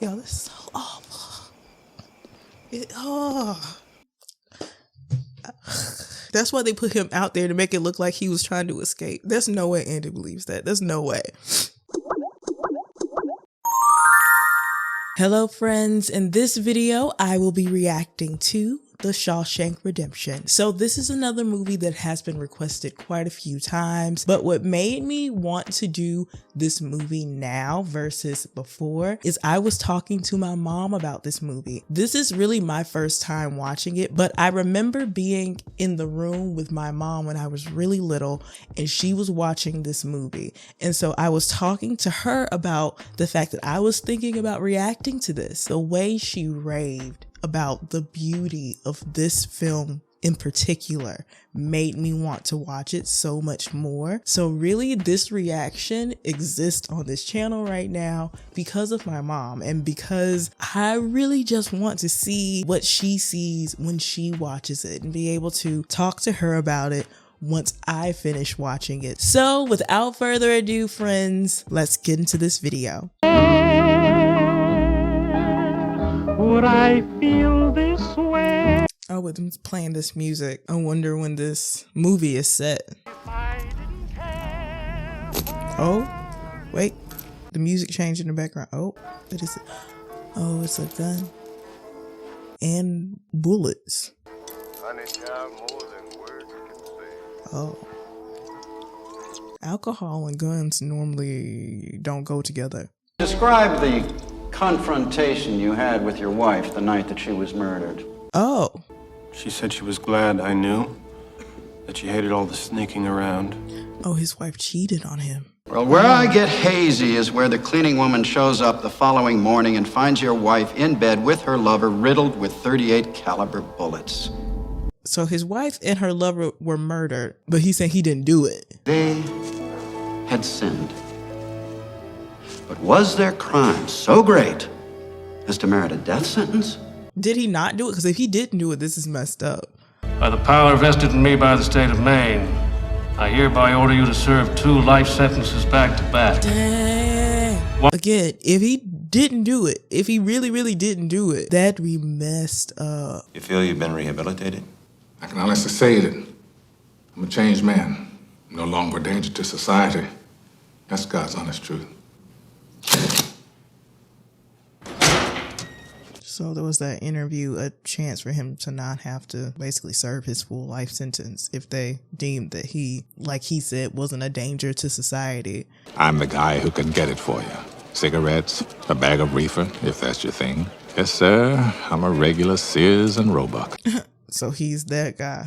Yo, this is so awful. That's why they put him out there, to make it look like he was trying to escape. There's no way Andy believes that. There's no way. Hello friends, in this video I will be reacting to The Shawshank Redemption. So this is another movie that has been requested quite a few times, but what made me want to do this movie now versus before is I was talking to my mom about this movie. This is really my first time watching it, but I remember being in the room with my mom when I was really little and she was watching this movie. And so I was talking to her about the fact that I was thinking about reacting to this. The way she raved about the beauty of this film in particular made me want to watch it so much more. So really this reaction exists on this channel right now because of my mom and because I really just want to see what she sees when she watches it and be able to talk to her about it once I finish watching it. So without further ado, friends, let's get into this video. Would I feel this way? Oh, with them playing this music, I wonder when this movie is set. Oh, wait. The music changed in the background. Oh, what is it? Oh, it's a gun. And bullets. Oh. Alcohol and guns normally don't go together. Describe the confrontation you had with your wife the night that she was murdered. Oh. She said she was glad I knew, that she hated all the sneaking around. Oh, his wife cheated on him. Well, where I get hazy is where the cleaning woman shows up the following morning and finds your wife in bed with her lover riddled with .38 caliber bullets. So his wife and her lover were murdered, but he said he didn't do it. They had sinned. But was their crime so great as to merit a death sentence? Did he not do it? Because if he didn't do it, this is messed up. By the power vested in me by the state of Maine, I hereby order you to serve 2 life sentences back to back. Dang. Again, if he didn't do it, if he really didn't do it, that'd be messed up. You feel you've been rehabilitated? I can honestly say that I'm a changed man. I'm no longer a danger to society. That's God's honest truth. So there was that interview, a chance for him to not have to basically serve his full life sentence if they deemed that he, like he said, wasn't a danger to society. I'm the guy who can get it for you. Cigarettes, a bag of reefer, if that's your thing. Yes, sir. I'm a regular Sears and Roebuck. So he's that guy.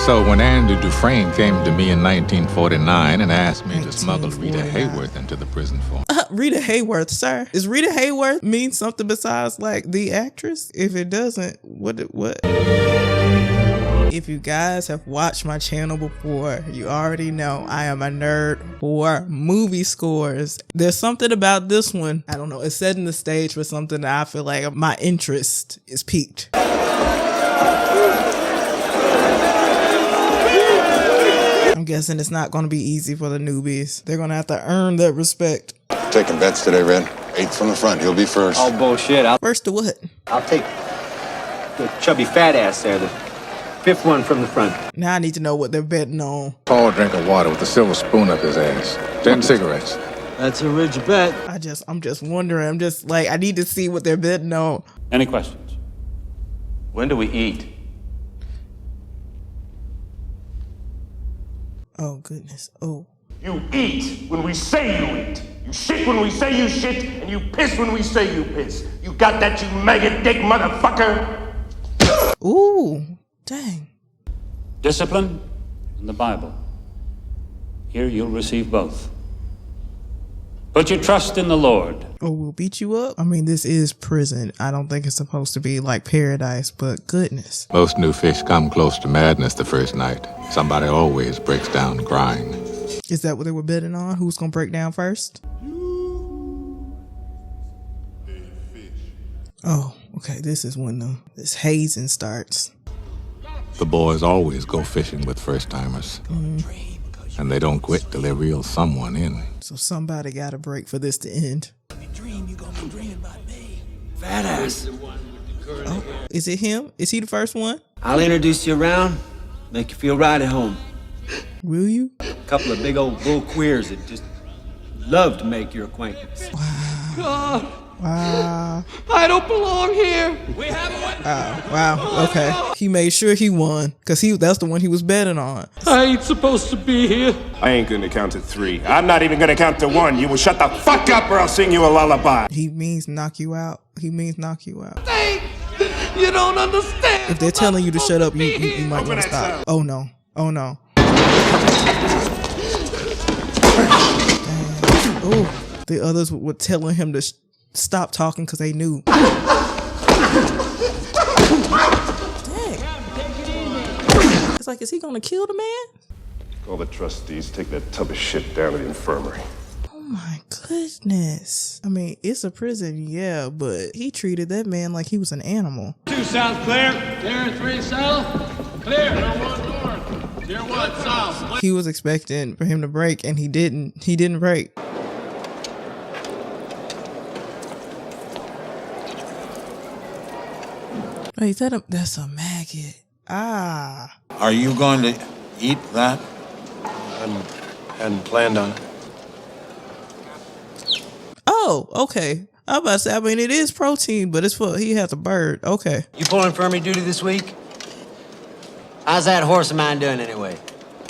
So when Andy Dufresne came to me in 1949 and asked me to smuggle Rita Hayworth into the prison for Rita Hayworth, sir. Is Rita Hayworth mean something besides like the actress? If it doesn't, what? If you guys have watched my channel before, you already know I am a nerd for movie scores. There's something about this one, I don't know, it's setting the stage for something that I feel like my interest is piqued. I'm guessing it's not going to be easy for the newbies. They're going to have to earn that respect. Taking bets today, Red. 8 from the front. He'll be first. Oh, bullshit. First to what? I'll take the chubby fat ass there, the 5th one from the front. Now I need to know what they're betting on. Paul drank of water with a silver spoon up his ass. 10 cigarettes. That's a rich bet. I'm just wondering. I'm just like, I need to see what they're betting on. Any questions? When do we eat? Oh, goodness. Oh. You eat when we say you eat. You shit when we say you shit, and you piss when we say you piss. You got that, you maggot dick motherfucker? Ooh, dang. Discipline and the Bible. Here you'll receive both. Put your trust in the Lord. Oh, we'll beat you up? I mean, this is prison. I don't think it's supposed to be like paradise, but goodness. Most new fish come close to madness the first night. Somebody always breaks down crying. Is that what they were betting on? Who's gonna break down first? Oh, okay. This is when this hazing starts. The boys always go fishing with first-timers. And they don't quit till they reel someone in. So somebody got a break for this to end. Fat ass. Oh, is it him? Is he the first one? I'll introduce you around, make you feel right at home. Will you? A couple of big old bull queers that just love to make your acquaintance. Wow. Wow. I don't belong here. Wow. Okay. He made sure he won because that's the one he was betting on. I ain't supposed to be here. I ain't gonna count to 3. I'm not even gonna count to 1. You will shut the fuck up or I'll sing you a lullaby. He means knock you out. He means knock you out. You don't understand. If they're telling you to shut up, you might want to stop. Oh no. Oh no. Oh, the others were telling him to stop talking because they knew. Dang. It's like, is he gonna kill the man? All the trustees take that tub of shit down to the infirmary. Oh my goodness. I mean, it's a prison, yeah, but he treated that man like he was an animal. 2 south clear. Clear 3 south. Clear. No 1 north. Clear 1 south. He was expecting for him to break and he didn't. He didn't break. Wait, that's a maggot. Ah. Are you going to eat that? I hadn't planned on it. Oh, okay. I'm about to say, I mean, it is protein, but he has a bird. Okay. You pulling infirmary duty this week? How's that horse of mine doing anyway?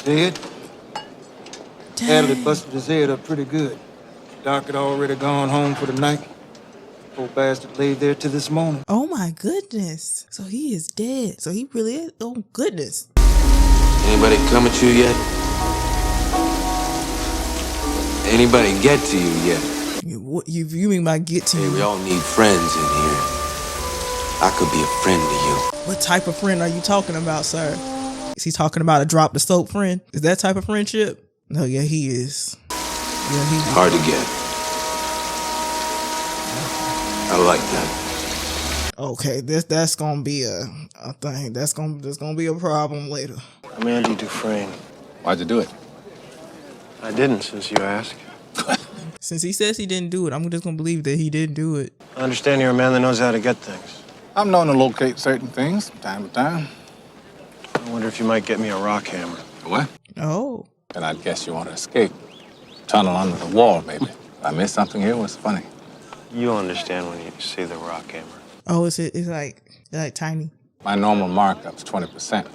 Dead. Adley busted his head up pretty good. Doc had already gone home for the night. Poor bastard laid there till this morning. Oh my goodness. So he is dead. So he really is. Oh goodness. Anybody come at you yet? Anybody get to you yet? What you mean by get to you? We all need friends in here. I could be a friend to you. What type of friend are you talking about, sir? Is he talking about a drop the soap friend? Is that type of friendship? No, yeah, he is. Yeah, he is. Hard to get. I like that. Okay, that's gonna be a thing. That's gonna be a problem later. I'm Andy Dufresne. Why'd you do it? I didn't, since you asked. Since he says he didn't do it, I'm just gonna believe that he didn't do it. I understand you're a man that knows how to get things. I'm known to locate certain things from time to time. I wonder if you might get me a rock hammer. What? Oh. And I guess you want to escape. Tunnel under the wall, maybe. If I missed something here, what's funny? You'll understand when you see the rock hammer. Oh, it's like tiny. My normal markup's 20%.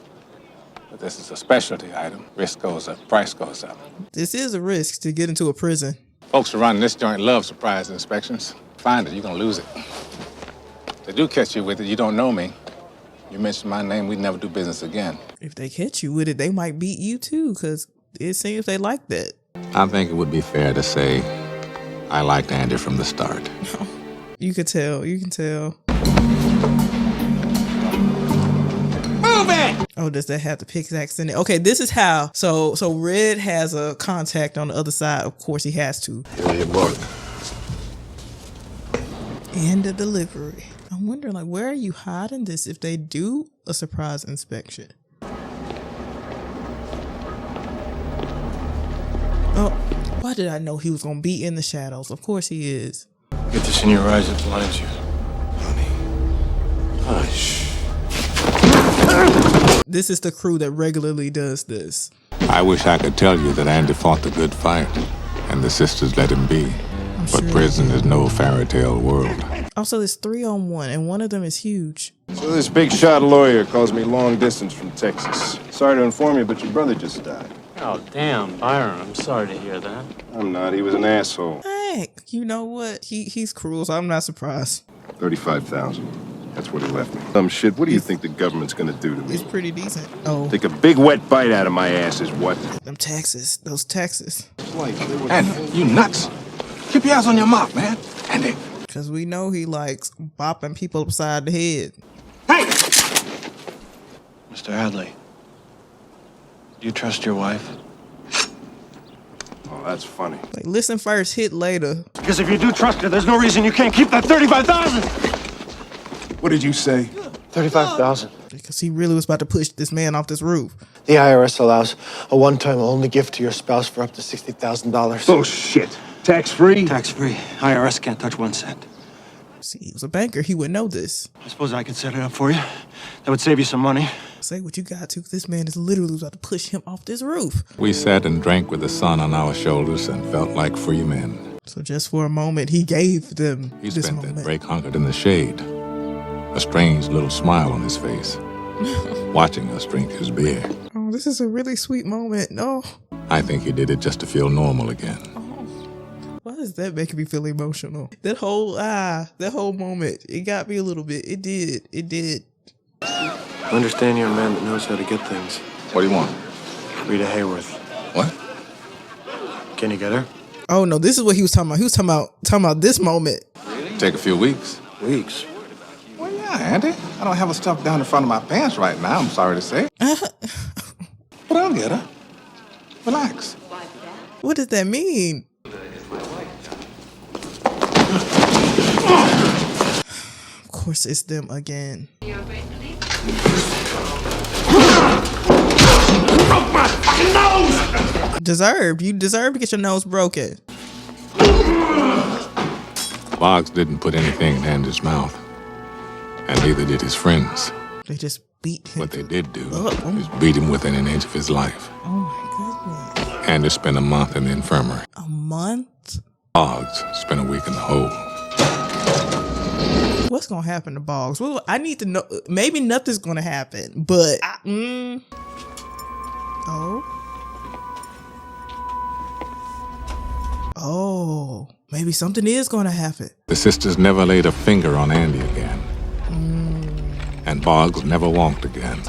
But this is a specialty item. Risk goes up, price goes up. This is a risk to get into a prison. Folks who run this joint love surprise inspections. Find it, you're gonna lose it. If they do catch you with it, you don't know me. You mention my name, we'd never do business again. If they catch you with it, they might beat you too, because it seems they like that. I think it would be fair to say I liked Andy from the start. You can tell. You can tell. Move it! Oh, does that have the pickaxe in it? Okay, this is how. So Red has a contact on the other side. Of course, he has to. Yeah, Mark. End of delivery. I'm wondering, like, where are you hiding this if they do a surprise inspection? Oh, why did I know he was gonna be in the shadows? Of course he is. Get this in your eyes, it blinds you. Honey. Hush. This is the crew that regularly does this. I wish I could tell you that Andy fought the good fight, and the sisters let him be. But prison is no fairy tale world. Also, there's 3-on-1, and one of them is huge. So this big shot lawyer calls me long distance from Texas. Sorry to inform you, but your brother just died. Oh, damn, Byron, I'm sorry to hear that. I'm not. He was an asshole. Hey, you know what? He's cruel, so I'm not surprised. $35,000. That's what he left me. Some shit. What do you think the government's gonna do to me? It's pretty decent. Oh. Take a big wet bite out of my ass is what? Them taxes. Those taxes. Andy, you nuts? Keep your eyes on your mark, man. Andy. Because we know he likes bopping people upside the head. Hey! Mr. Hadley, do you trust your wife? Oh, that's funny. Like, listen first, hit later. Because if you do trust her, there's no reason you can't keep that $35,000. What did you say? $35,000. Because he really was about to push this man off this roof. The IRS allows a one-time only gift to your spouse for up to $60,000. Bullshit. Tax-free? Tax-free. IRS can't touch 1 cent. See, he was a banker. He would know this. I suppose I could set it up for you. That would save you some money. Say what you got to. This man is literally about to push him off this roof. We sat and drank with the sun on our shoulders and felt like free men. So just for a moment, he gave them He this spent moment. that break hunkered in the shade, a strange little smile on his face, watching us drink his beer. Oh, this is a really sweet moment. No. I think he did it just to feel normal again. Why does that make me feel emotional? That whole moment, it got me a little bit. It did. I understand you're a man that knows how to get things. What do you want? Rita Hayworth. What? Can you get her? Oh no, this is what he was talking about. He was talking about this moment. Take a few weeks. Weeks? Well, yeah, Andy. I don't have her stuff down in front of my pants right now, I'm sorry to say. But I'll get her. Relax. What does that mean? Of course, it's them again. Broke my fucking nose! Deserved. You deserve to get your nose broken. Boggs didn't put anything in Andy's mouth, and neither did his friends. They just beat him. What they did do is beat him within an inch of his life. Oh my goodness. Andy spent a month in the infirmary. A month? Boggs spent a week in the hole. What's gonna happen to Boggs? Well, I need to know. Maybe nothing's gonna happen, but Oh, maybe something is gonna happen. The sisters never laid a finger on Andy again. And Boggs never walked again.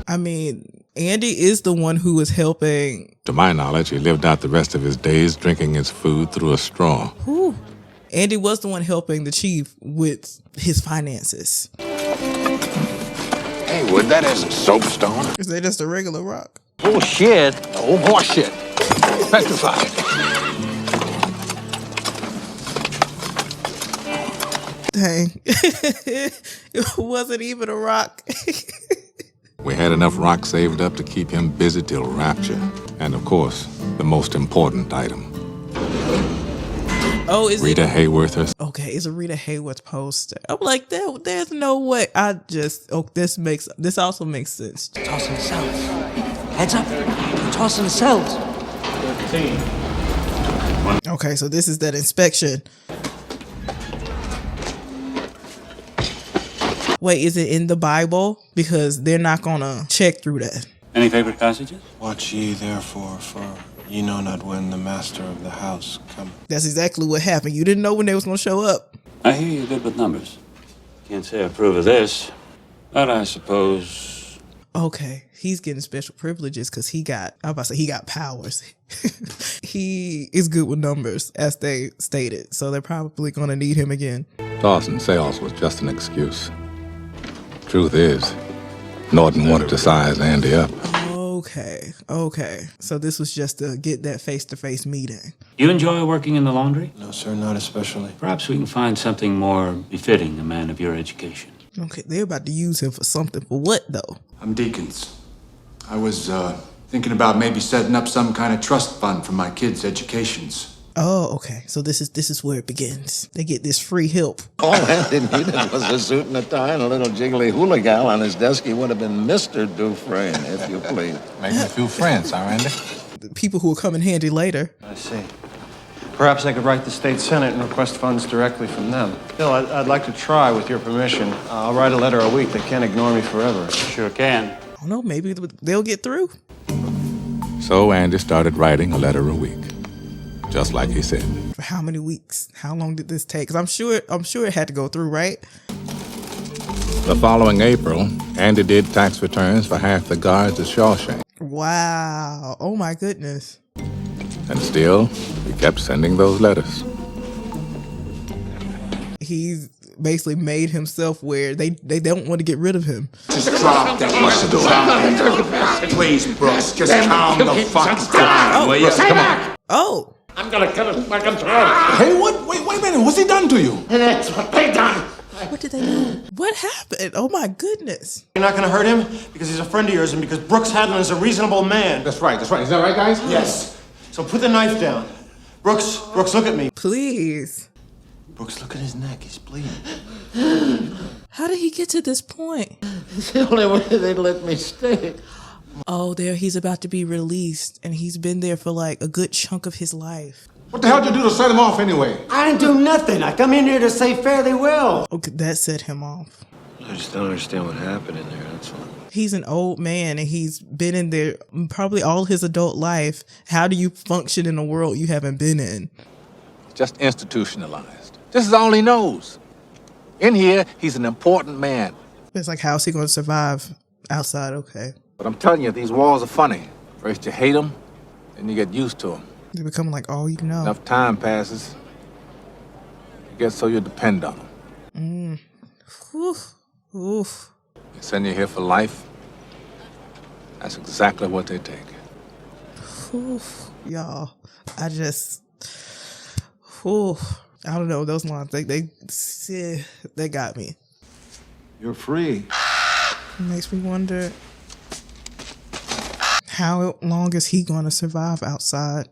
I mean, Andy is the one who was helping. To my knowledge, he lived out the rest of his days drinking his food through a straw. Whew. Andy was the one helping the chief with his finances. Hey, Wood, that isn't soapstone. Is that just a regular rock? Bullshit. Oh, bullshit. Petrified. Dang. It wasn't even a rock. We had enough rock saved up to keep him busy till rapture. And of course, the most important item. Oh, is Rita Hayworth. Okay, it's a Rita Hayworth poster. I'm like, there's no way. This also makes sense. Tossing the cells. Heads up. Tossing the cells. 15. Okay, so this is that inspection. Wait, is it in the Bible? Because they're not gonna check through that. Any favorite passages? Watch ye therefore, for ye know not when the master of the house cometh. That's exactly what happened. You didn't know when they was gonna show up. I hear you're good with numbers. Can't say I approve of this, but I suppose. Okay, he's getting special privileges because he got powers. He is good with numbers, as they stated, so they're probably gonna need him again. Dawson sales was just an excuse. Truth is, Norton wanted to size Andy up. Okay. So this was just to get that face-to-face meeting. You enjoy working in the laundry? No, sir, not especially. Perhaps we can find something more befitting a man of your education. Okay, they're about to use him for something. For what, though? I'm Deacons. I was thinking about maybe setting up some kind of trust fund for my kids' educations. Oh, okay. So this is where it begins. They get this free help. All Andy needed was a suit and a tie and a little jiggly hula gal on his desk. He would have been Mr. Dufresne, if you please. Making a few friends, huh, Andy? The people who will come in handy later. I see. Perhaps I could write the state senate and request funds directly from them. Bill, I'd like to try, with your permission. I'll write a letter a week. They can't ignore me forever. Sure can. I don't know. Maybe they'll get through. So Andy started writing a letter a week. Just like he said. For how many weeks? How long did this take? Because I'm sure it had to go through, right? The following April, Andy did tax returns for half the guards at Shawshank. Wow. Oh my goodness. And still, he kept sending those letters. He's basically made himself where they don't want to get rid of him. Just drop that. Please, Brooks, just calm the fuck down, will you? Come on. Oh. I'm gonna cut his fucking throat. Hey, what? Wait a minute. What's he done to you? That's what they done. What did they do? What happened? Oh my goodness. You're not gonna hurt him because he's a friend of yours and because Brooks Hadlin is a reasonable man. That's right. Is that right, guys? Yes. So put the knife down. Brooks, look at me. Please. Brooks, look at his neck. He's bleeding. How did he get to this point? It's the only way they let me stay. Oh, there he's about to be released, and he's been there for like a good chunk of his life. What the hell did you do to set him off anyway? I didn't do nothing. I come in here to say fare thee well. Okay, that set him off. I just don't understand what happened in there, that's all. He's an old man, and he's been in there probably all his adult life. How do you function in a world you haven't been in? Just institutionalized. This is all he knows. In here, he's an important man. It's like, how's he going to survive outside? Okay. But I'm telling you, these walls are funny. First you hate them, then you get used to them. They become like all you know. Enough time passes, you get so you depend on them. Oof. Oof. They send you here for life. That's exactly what they take. Oof. Y'all, I just... Oof. I don't know, those lines, they got me. You're free. It makes me wonder, how long is he going to survive outside?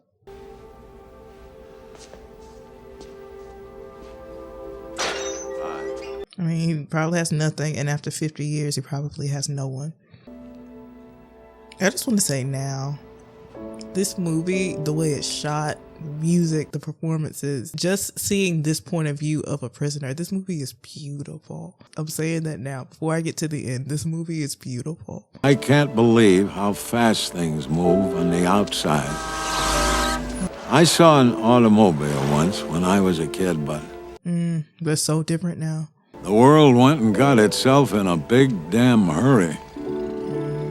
I mean, he probably has nothing, and after 50 years, he probably has no one. I just want to say now, this movie, the way it's shot, the music, the performances, just seeing this point of view of a prisoner, this movie is beautiful. I'm saying that now. Before I get to the end, this movie is beautiful. I can't believe how fast things move on the outside. I saw an automobile once when I was a kid, but... They're so different now. The world went and got itself in a big damn hurry.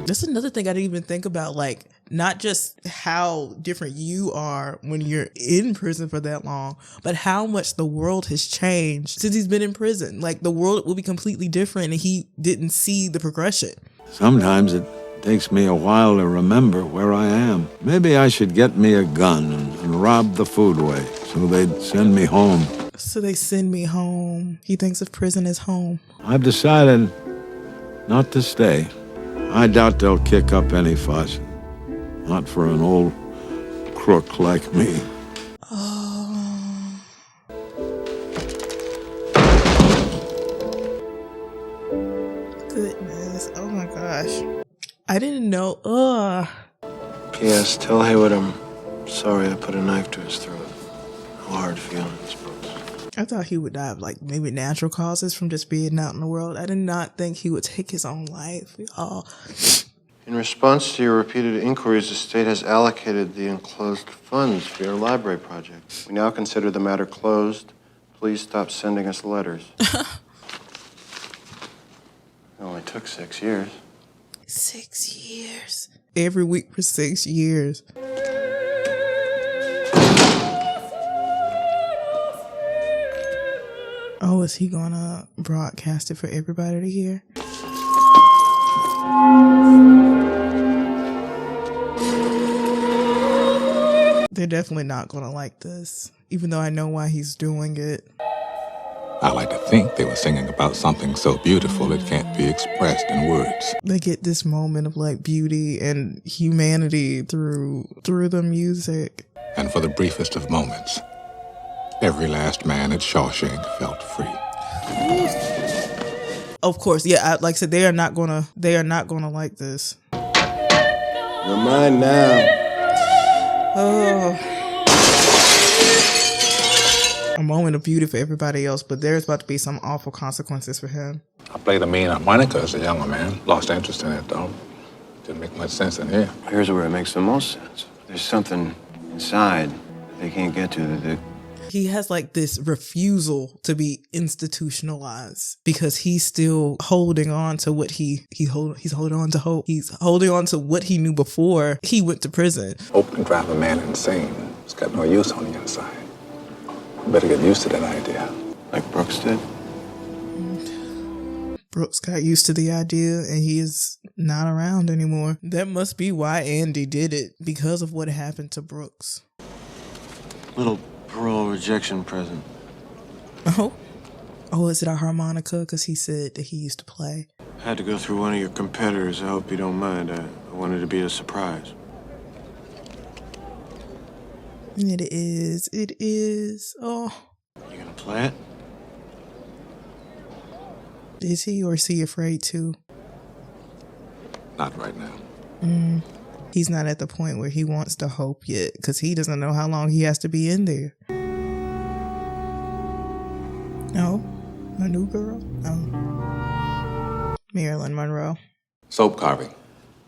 That's another thing I didn't even think about, like, not just how different you are when you're in prison for that long, but how much the world has changed since he's been in prison. Like, the world will be completely different, and he didn't see the progression. Sometimes it takes me a while to remember where I am. Maybe I should get me a gun and rob the foodway so they'd send me home. So they send me home. He thinks of prison as home. I've decided not to stay. I doubt they'll kick up any fuss. Not for an old crook like me. Oh. Goodness. Oh my gosh. I didn't know. Ugh. P.S. Tell Haywood I'm sorry I put a knife to his throat. No hard feelings, Brooks. I thought he would die of like maybe natural causes from just being out in the world. I did not think he would take his own life. Oh. In response to your repeated inquiries, the state has allocated the enclosed funds for your library project. We now consider the matter closed. Please stop sending us letters. It only took 6 years. 6 years. Every week for 6 years. Oh, is he gonna broadcast it for everybody to hear? They're definitely not gonna like this, even though I know why he's doing it. I like to think they were singing about something so beautiful it can't be expressed in words. They get this moment of like beauty and humanity through the music. And for the briefest of moments, every last man at Shawshank felt free. Of course, yeah. Like I said, they are not gonna like this. You're mine now. Oh, a moment of beauty for everybody else, but there's about to be some awful consequences for him. I played a mean harmonica as a younger man. Lost interest in it, though. Didn't make much sense in here. Here's where it makes the most sense. There's something inside that they can't get to. He has like this refusal to be institutionalized because he's still holding on to what he's holding on to hope. He's holding on to what he knew before he went to prison. Hope can drive a man insane. It's got no use on the inside. You better get used to that idea. Like Brooks did. Brooks got used to the idea and he is not around anymore. That must be why Andy did it, because of what happened to Brooks. Little parole rejection present. Oh, is it a harmonica? Because he said that he used to play. I had to go through one of your competitors. I hope you don't mind. I wanted to be a surprise. It is. Oh. You gonna play? Plant? Is he, or is he afraid to? Not right now. He's not at the point where he wants to hope yet, because he doesn't know how long he has to be in there. No, a new girl. Oh, Marilyn Monroe. Soap carving.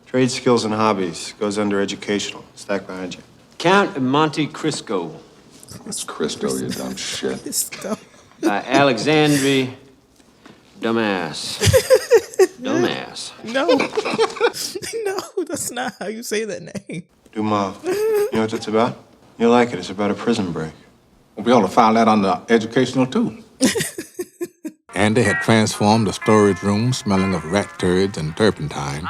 Trade skills and hobbies goes under educational. Stack behind you. Count of Monte Cristo. That's Crisco, you dumb shit. Alexandre Dumbass. Dumbass. No. No, that's not how you say that name. Dumas. You know what it's about? You'll like it. It's about a prison break. We ought to file that under educational, too. Andy had transformed the storage room smelling of rat turds and turpentine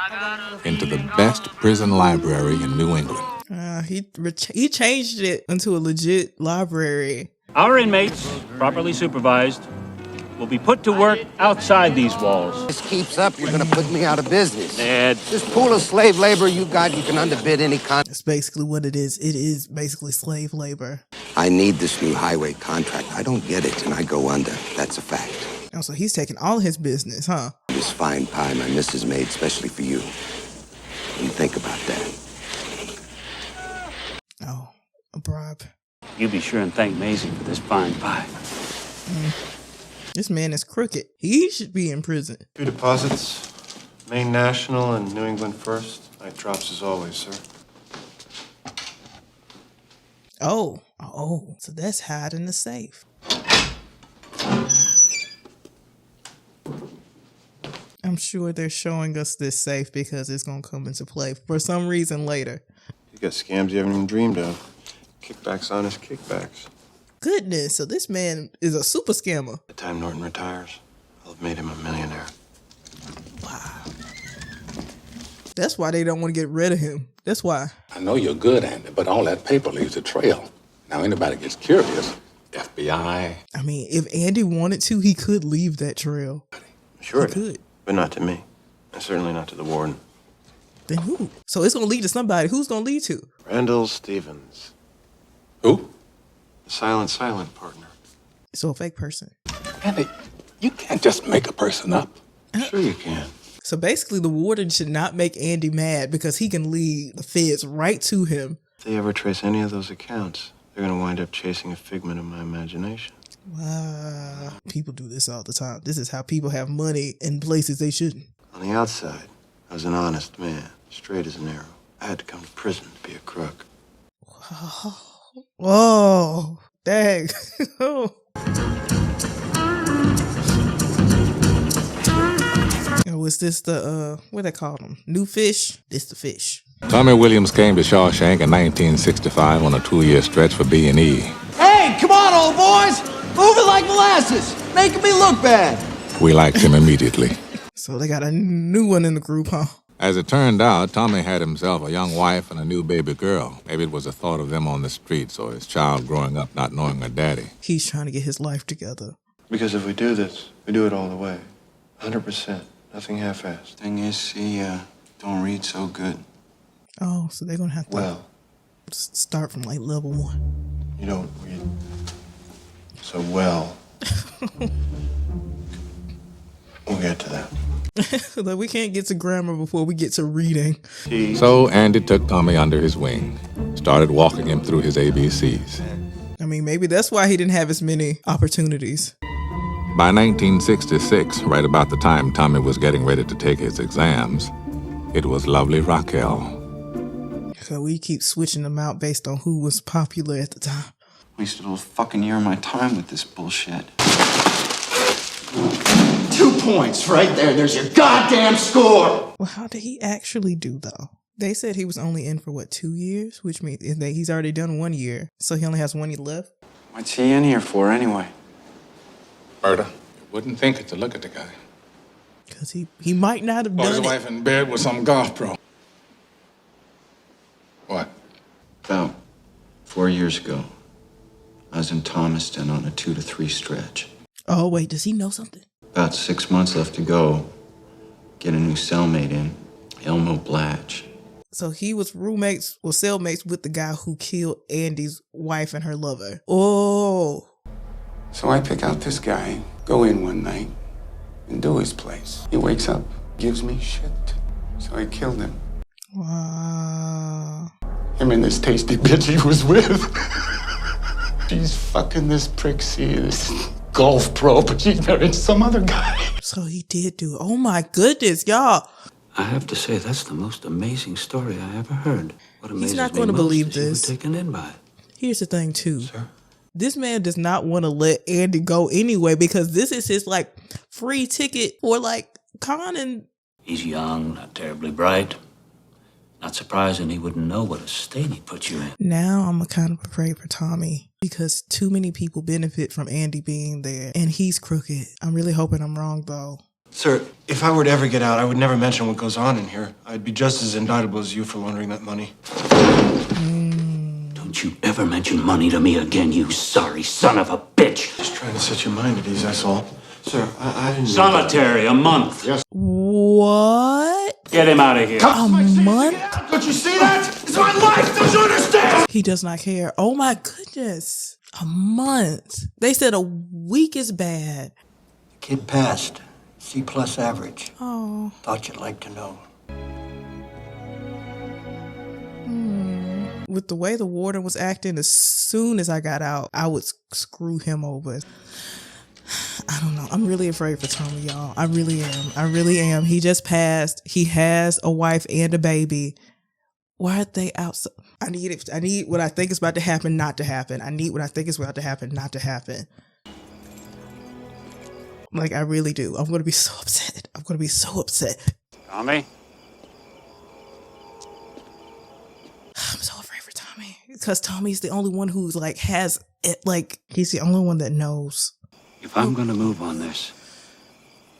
into the best prison library in New England. He changed it into a legit library. Our inmates, properly supervised, will be put to work outside these walls. This keeps up, you're gonna put me out of business. Ned. This pool of slave labor you got, you can underbid any That's basically what it is. It is basically slave labor. I need this new highway contract. I don't get it, and I go under. That's a fact. Oh, so he's taking all his business, huh? This fine pie my missus made specially for you. What do you think about that? Oh, a bribe. You be sure and thank Maisie for this fine pie. This man is crooked. He should be in prison. 2 deposits. Maine National and New England First. Night drops as always, sir. Oh, so that's hiding in the safe. I'm sure they're showing us this safe because it's going to come into play for some reason later. You got scams you haven't even dreamed of. Kickbacks on his kickbacks. Goodness, so this man is a super scammer. By the time Norton retires, I'll have made him a millionaire. Wow. That's why they don't want to get rid of him. That's why. I know you're good, Andy, but all that paper leaves a trail. Now, anybody gets curious, FBI. I mean, if Andy wanted to, he could leave that trail. Sure he could. But not to me. And certainly not to the warden. Then who? So it's going to lead to somebody. Who's going to lead to? Randall Stevens. Who? The silent partner. So a fake person. Andy, you can't just make a person up. Sure you can. So basically the warden should not make Andy mad because he can lead the feds right to him. If they ever trace any of those accounts, they're going to wind up chasing a figment of my imagination. Wow. People do this all the time. This is how people have money in places they shouldn't. On the outside, I was an honest man, straight as an arrow. I had to come to prison to be a crook. Whoa. Dang. Oh, is this the, what they call them? New fish? This the fish. Tommy Williams came to Shawshank in 1965 on a 2-year stretch for B&E. Hey, come on, old boys! Move it like molasses! Making me look bad! We liked him immediately. So they got a new one in the group, huh? As it turned out, Tommy had himself a young wife and a new baby girl. Maybe it was the thought of them on the streets or his child growing up not knowing her daddy. He's trying to get his life together. Because if we do this, we do it all the way. 100%. Nothing half-assed. Thing is, he don't read so good. Oh, so they're going to have to start from like level 1. You don't read so well. We'll get to that. Like we can't get to grammar before we get to reading. So Andy took Tommy under his wing, started walking him through his ABCs. I mean, maybe that's why he didn't have as many opportunities. By 1966, right about the time Tommy was getting ready to take his exams, it was lovely Raquel. So we keep switching them out based on who was popular at the time. Wasted a whole fucking year of my time with this bullshit. 2 points right there. There's your goddamn score. Well, how did he actually do, though? They said he was only in for, 2 years? Which means he's already done 1 year. So he only has 1 year left? What's he in here for, anyway? Murder. You wouldn't think it to look at the guy. Because he might not have done his it. wife in bed with some golf pro. What? About 4 years ago, I was in Thomaston on a 2 to 3 stretch. Oh, wait, does he know something? About 6 months left to go. Get a new cellmate in, Elmo Blatch. So he was cellmates with the guy who killed Andy's wife and her lover. Oh. So I pick out this guy, go in one night, and do his place. He wakes up, gives me shit. So I killed him. Wow. Him and this tasty bitch he was with. She's fucking this prick, see, this golf pro, but she's married to some other guy. So he did do it. Oh my goodness, y'all. I have to say, that's the most amazing story I ever heard. What amazes He's not me going to most believe is you were this. taken in by it. Here's the thing, too. Sir? This man does not want to let Andy go anyway because this is his, like, free ticket for, like, Con and... He's young, not terribly bright. Not surprising he wouldn't know what a state he put you in. Now I'm kind of afraid for Tommy because too many people benefit from Andy being there and he's crooked. I'm really hoping I'm wrong, though. Sir, if I were to ever get out, I would never mention what goes on in here. I'd be just as indictable as you for laundering that money. Don't you ever mention money to me again, you sorry son of a bitch. Just trying to set your mind at ease, that's all. Sir, I didn't... Solitary, a month. Yes. What? Get him out of here. A month? Don't you see that? It's my life! Don't you understand? He does not care. Oh my goodness. A month. They said a week is bad. Kid passed. C+ average. Oh. Thought you'd like to know. With the way the warden was acting, as soon as I got out, I would screw him over. I don't know. I'm really afraid for Tommy, y'all. I really am. I really am. He just passed. He has a wife and a baby. Why are they outside? I need what I think is about to happen not to happen. I need what I think is about to happen not to happen. Like, I really do. I'm going to be so upset. I'm going to be so upset. Tommy? I'm so afraid for Tommy. Because Tommy's the only one who's like, has it. Like, he's the only one that knows. If I'm going to move on this,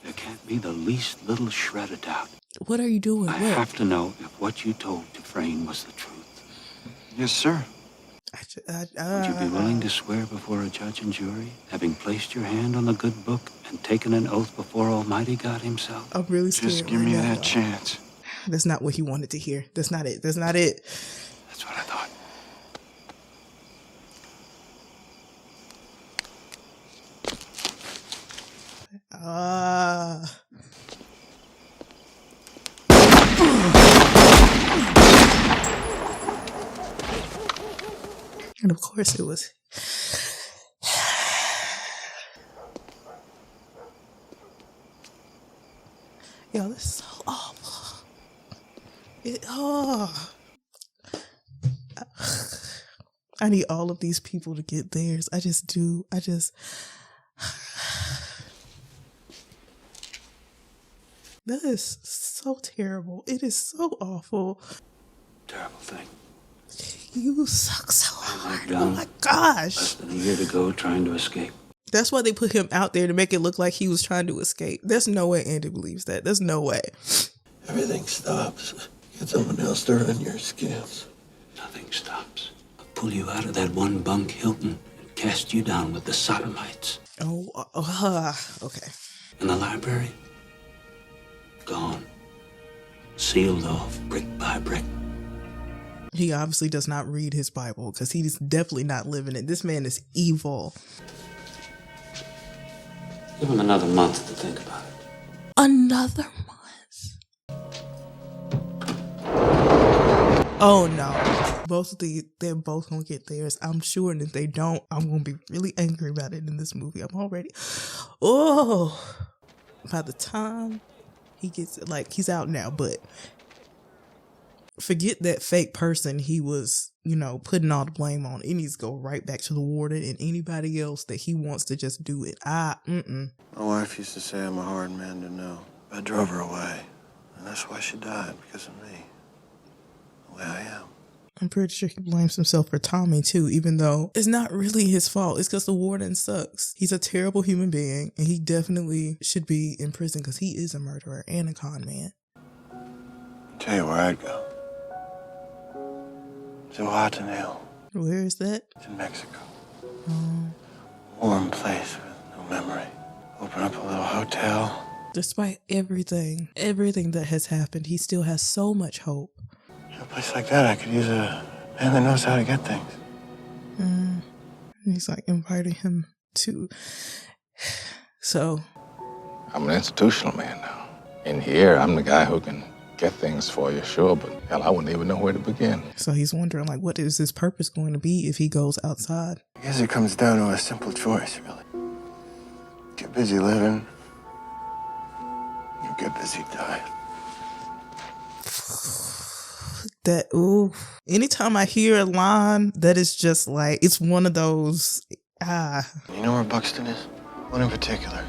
there can't be the least little shred of doubt. What are you doing? I have to know if what you told Dufresne was the truth. Yes, sir. Would you be willing to swear before a judge and jury, having placed your hand on the good book and taken an oath before Almighty God himself? I'm really scared. Just give me that chance. That's not what he wanted to hear. That's not it. That's not it. That's what I thought. And of course it was. Yo, this is so awful. I need all of these people to get theirs. I just do. That is so terrible. It is so awful. Terrible thing. You suck so hard. Oh my Less gosh. than a year to go trying to escape. That's why they put him out there to make it look like he was trying to escape. There's no way Andy believes that. There's no way. Everything stops. Get someone else to run your scams. Nothing stops. I'll pull you out of that one bunk Hilton and cast you down with the sodomites. Okay. And the library? Gone. Sealed off brick by brick. He obviously does not read his Bible because he's definitely not living it. This man is evil. Give him another month to think about it. Another month? Oh no. They're both gonna get theirs. I'm sure, and if they don't, I'm gonna be really angry about it in this movie. I'm already, by the time he gets it, like, he's out now, but forget that fake person he was, putting all the blame on. It needs to go right back to the warden and anybody else that he wants to just do it. My wife used to say I'm a hard man to know. I drove her away, and that's why she died, because of me. The way I am. I'm pretty sure he blames himself for Tommy too, even though it's not really his fault. It's because the warden sucks. He's a terrible human being, and he definitely should be in prison because he is a murderer and a con man. I'll tell you where I'd go. To Guatemala. Where is that? It's in Mexico. Warm place with no memory. Open up a little hotel. Despite everything that has happened, he still has so much hope. In a place like that, I could use a man that knows how to get things. And he's like inviting him So I'm an institutional man now. In here, I'm the guy who can get things for you, sure, but hell, I wouldn't even know where to begin. So he's wondering, like, what is his purpose going to be if he goes outside? I guess it comes down to a simple choice, really. Get busy living. You get busy dying. That, ooh. Anytime I hear a line that is just like, it's one of those, You know where Buxton is? One in particular.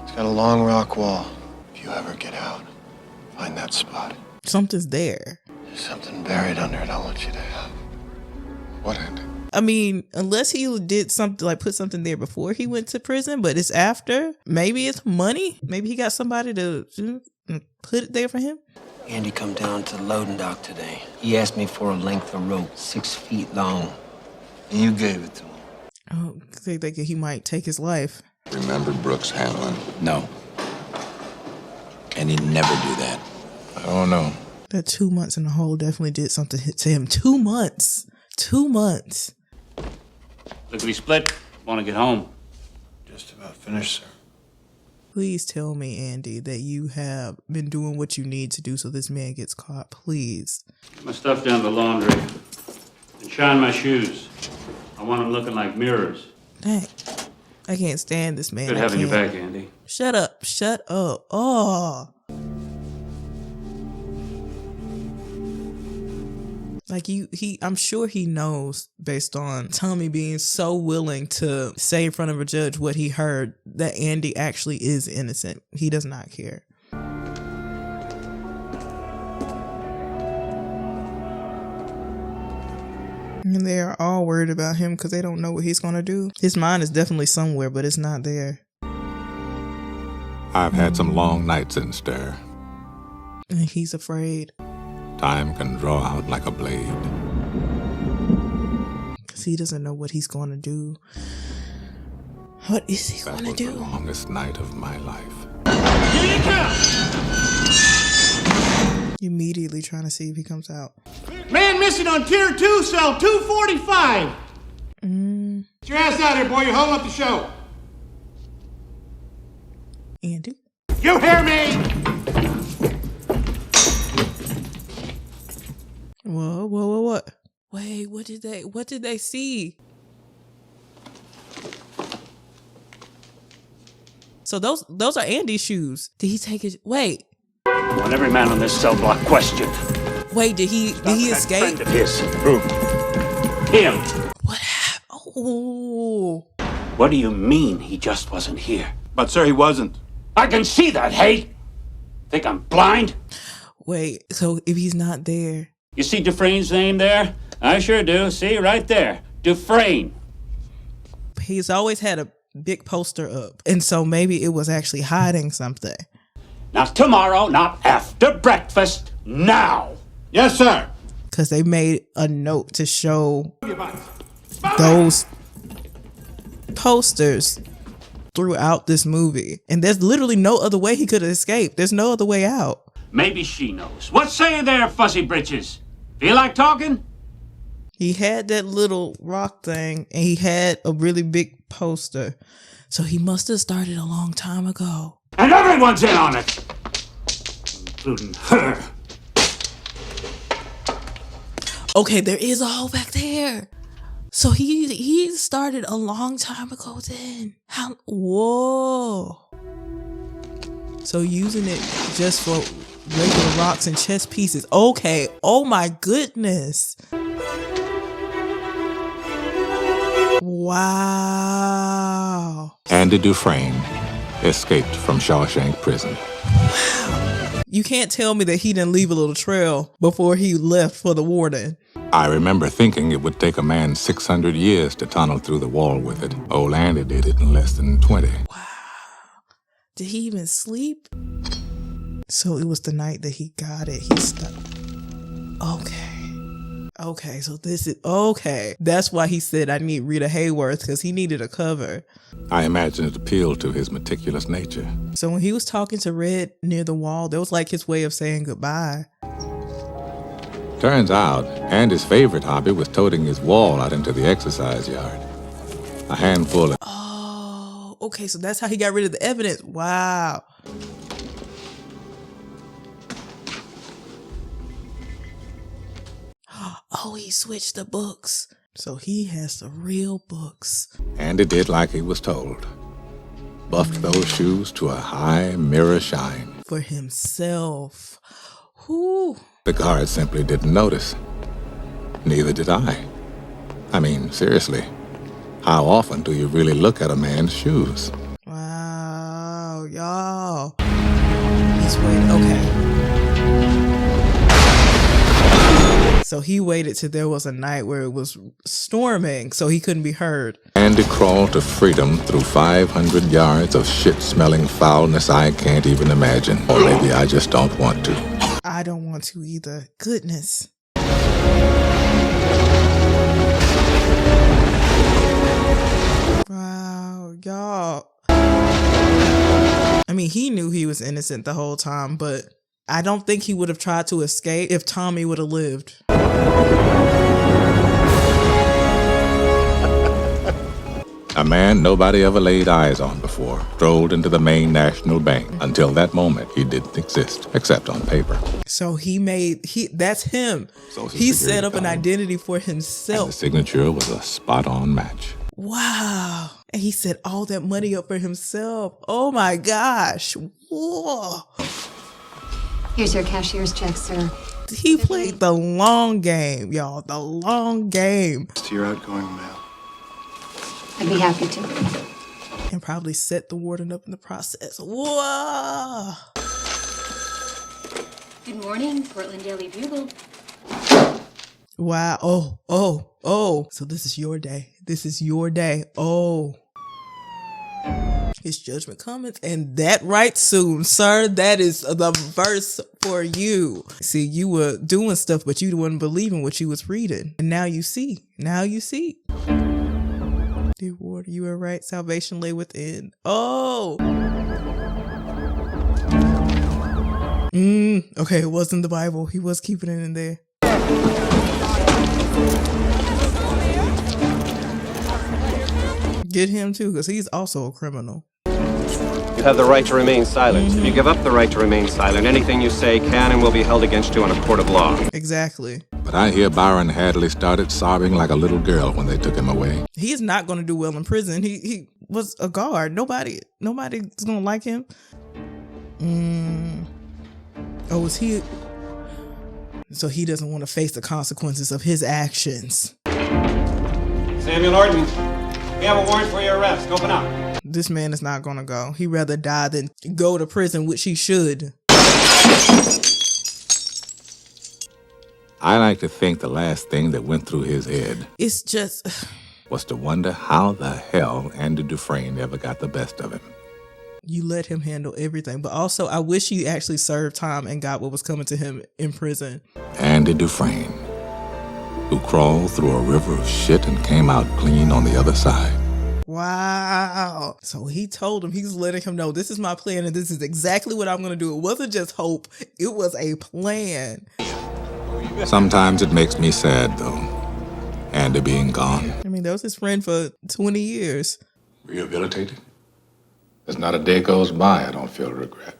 It's got a long rock wall. If you ever get out, find that spot. Something's there. There's something buried under it I want you to have. What, Andy? I mean, unless he did something, like put something there before he went to prison, but it's after. Maybe it's money. Maybe he got somebody to put it there for him. Andy come down to the loading dock today. He asked me for a length of rope, 6 feet long. And you gave it to him. Oh, they think he might take his life. Remember Brooks Hamlin? No. And he'd never do that. I don't know. That 2 months in the hole definitely did something to him. 2 months. 2 months. Lickety split. Want to get home? Just about finished, sir. Please tell me, Andy, that you have been doing what you need to do so this man gets caught. Please. Get my stuff down to the laundry. And shine my shoes. I want them looking like mirrors. Dang. I can't stand this man. Good having you back, Andy. Shut up. Shut up. Oh. Like I'm sure he knows, based on Tommy being so willing to say in front of a judge what he heard, that Andy actually is innocent. He does not care. And they are all worried about him because they don't know what he's going to do. His mind is definitely somewhere, but it's not there. I've had some long nights in stir. And he's afraid. Time can draw out like a blade. Because he doesn't know what he's going to do. What is he going to do? That was the longest night of my life. Here you come! Immediately trying to see if he comes out. Man missing on tier 2, cell 245. Get your ass out here, boy. You're holding up the show. Andy? You hear me? Whoa, what? Wait, what did they see? So those are Andy's shoes. Did he take his, wait. I want every man on this cell block questioned. Wait, did he escape? Friend of his. Who? Him. What happened? Oh. What do you mean he just wasn't here? But sir, he wasn't. I can see that, hey? Think I'm blind? Wait, so if he's not there. You see Dufresne's name there? I sure do. See, right there. Dufresne. He's always had a big poster up. And so maybe it was actually hiding something. Not tomorrow, not after breakfast, now. Yes, sir. Because they made a note to show those posters throughout this movie. And there's literally no other way he could have escaped. There's no other way out. Maybe she knows. What say you there, fussy britches? Feel like talking? He had that little rock thing and he had a really big poster. So he must have started a long time ago. And everyone's in on it, including her. Okay, there is a hole back there. So he started a long time ago then. How? Whoa. So using it just for regular rocks and chess pieces. Okay. Oh my goodness. Wow. Andy Dufresne escaped from Shawshank Prison. Wow. You can't tell me that he didn't leave a little trail before he left for the warden. I remember thinking it would take a man 600 years to tunnel through the wall with it. Old Andy did it in less than 20. Wow. Did he even sleep? So it was the night that he got it. He stopped. Okay, so this is, okay. That's why he said I need Rita Hayworth, because he needed a cover. I imagine it appealed to his meticulous nature. So when he was talking to Red near the wall, that was like his way of saying goodbye. Turns out, Andy's favorite hobby was toting his wall out into the exercise yard. A handful of okay, so that's how he got rid of the evidence. Wow. Oh, he switched the books. So he has the real books. Andy did like he was told. Buffed those shoes to a high mirror shine. For himself. Whew. The guard simply didn't notice. Neither did I. I mean, seriously, how often do you really look at a man's shoes? Wow, y'all. He's waiting. Okay. So he waited till there was a night where it was storming so he couldn't be heard. Andy crawled to freedom through 500 yards of shit-smelling foulness I can't even imagine. Or maybe I just don't want to. I don't want to either. Goodness. Wow, y'all. I mean, he knew he was innocent the whole time, but I don't think he would have tried to escape if Tommy would have lived. A man nobody ever laid eyes on before strolled into the Maine National Bank. Until that moment, he didn't exist, except on paper. So that's him. He set up an identity for himself. And the signature was a spot-on match. Wow. And he set all that money up for himself. Oh my gosh. Whoa. Here's your cashier's check, sir. He played the long game, y'all. The long game. To your outgoing mail. I'd be happy to. And probably set the warden up in the process. Whoa. Good morning, Portland Daily Bugle. Wow. Oh. So this is your day. This is your day. Oh. His judgment cometh, and that right soon, sir. That is the verse for you. See, you were doing stuff, but you weren't believing what you was reading. And now you see. Now you see. Dear warden, you are right. Salvation lay within. Oh. Okay, it wasn't the Bible. He was keeping it in there. Get him too, because he's also a criminal. You have the right to remain silent. If you give up the right to remain silent, anything you say can and will be held against you in a court of law. Exactly. But I hear Byron Hadley started sobbing like a little girl when they took him away. He's not going to do well in prison. He was a guard. Nobody's going to like him. Oh, was he? So he doesn't want to face the consequences of his actions. Samuel Orton, we have a warrant for your arrest. Open up. This man is not going to go. He'd rather die than go to prison, which he should. I like to think the last thing that went through his head It's just was to wonder how the hell Andy Dufresne ever got the best of him. You let him handle everything. But also, I wish he actually served time and got what was coming to him in prison. Andy Dufresne, who crawled through a river of shit and came out clean on the other side. Wow. So he told him, he's letting him know, this is my plan and this is exactly what I'm going to do. It wasn't just hope. It was a plan. Sometimes it makes me sad, though, Andy being gone. I mean, that was his friend for 20 years. Rehabilitated? There's not a day goes by I don't feel regret.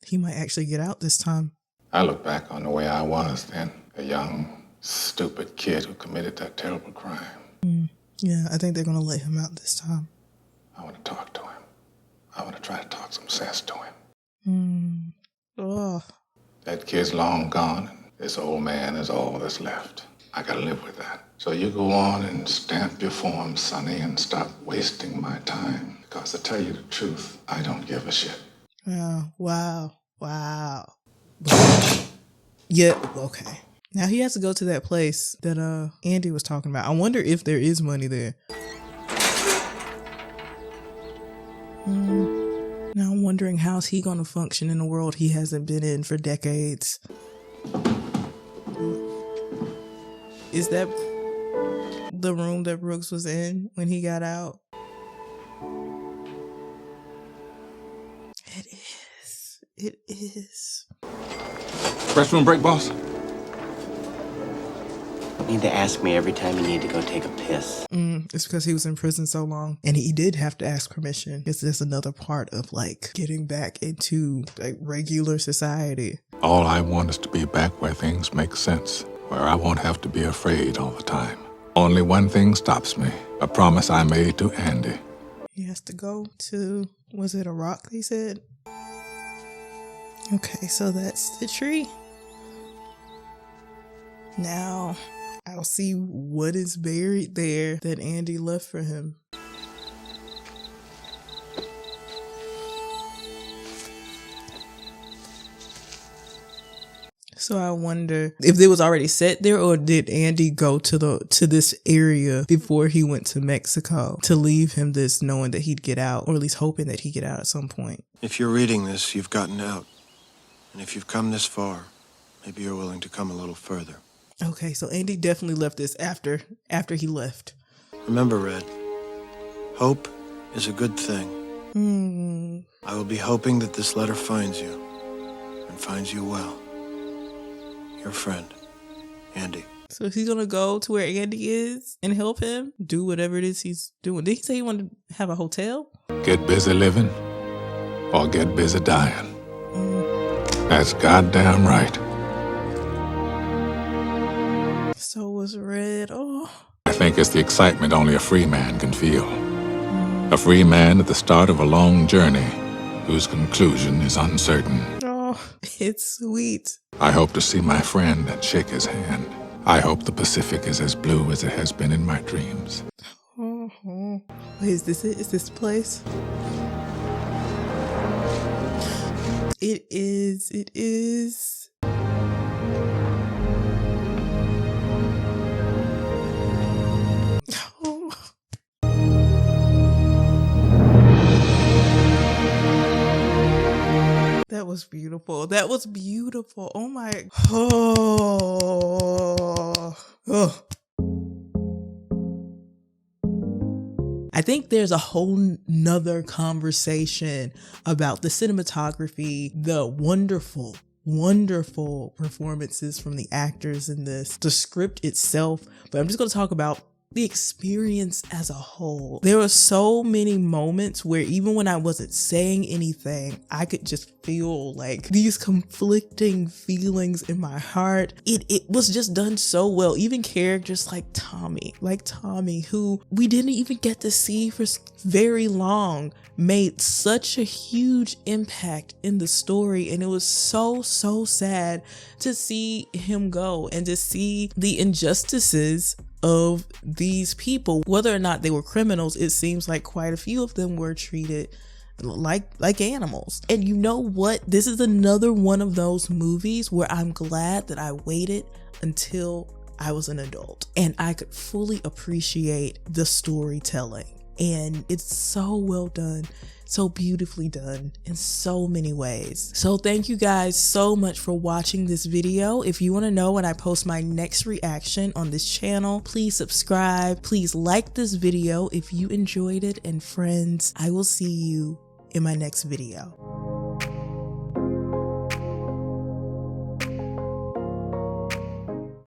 He might actually get out this time. I look back on the way I was then, a young, stupid kid who committed that terrible crime. Yeah, I think they're going to let him out this time. I want to talk to him. I want to try to talk some sense to him. Oh. That kid's long gone, and this old man is all that's left. I gotta live with that. So you go on and stamp your form, Sonny, and stop wasting my time. Because to tell you the truth, I don't give a shit. Wow. Yeah, okay. Now he has to go to that place that Andy was talking about. I wonder if there is money there. Now I'm wondering how's he going to function in a world he hasn't been in for decades. Is that the room that Brooks was in when he got out? It is. It is. Restroom break, boss? You need to ask me every time you need to go take a piss. It's because he was in prison so long, and he did have to ask permission. It's just another part of like getting back into like regular society. All I want is to be back where things make sense, where I won't have to be afraid all the time. Only one thing stops me, a promise I made to Andy. He has to go to, was it a rock they said? Okay, so that's the tree. Now, I'll see what is buried there that Andy left for him. So I wonder if it was already set there, or did Andy go to this area before he went to Mexico to leave him this, knowing that he'd get out, or at least hoping that he'd get out at some point. If you're reading this, you've gotten out. And if you've come this far, maybe you're willing to come a little further. Okay, so Andy definitely left this after he left. Remember, Red, hope is a good thing. I will be hoping that this letter finds you, and finds you well. Your friend, Andy. So is he gonna go to where Andy is and help him do whatever it is he's doing? Did he say he wanted to have a hotel? Get busy living or get busy dying. That's goddamn right. So was Red. Oh. I think it's the excitement only a free man can feel. A free man at the start of a long journey whose conclusion is uncertain. Oh, it's sweet. I hope to see my friend and shake his hand. I hope the Pacific is as blue as it has been in my dreams. Wait, is this it? Is this the place? It is. It is. Oh. That was beautiful. That was beautiful. Oh my. Oh. Oh. I think there's a whole nother conversation about the cinematography, the wonderful performances from the actors in this, the script itself. But I'm just going to talk about the experience as a whole. There were so many moments where even when I wasn't saying anything, I could just feel like these conflicting feelings in my heart. It was just done so well. Even characters like Tommy, who we didn't even get to see for very long, made such a huge impact in the story. And it was so sad to see him go and to see the injustices of these people. Whether or not they were criminals, it seems like quite a few of them were treated like animals. And you know what? This is another one of those movies where I'm glad that I waited until I was an adult and I could fully appreciate the storytelling. And it's so well done, so beautifully done in so many ways. So thank you guys so much for watching this video. If you want to know when I post my next reaction on this channel, please subscribe. Please like this video if you enjoyed it. And friends, I will see you in my next video.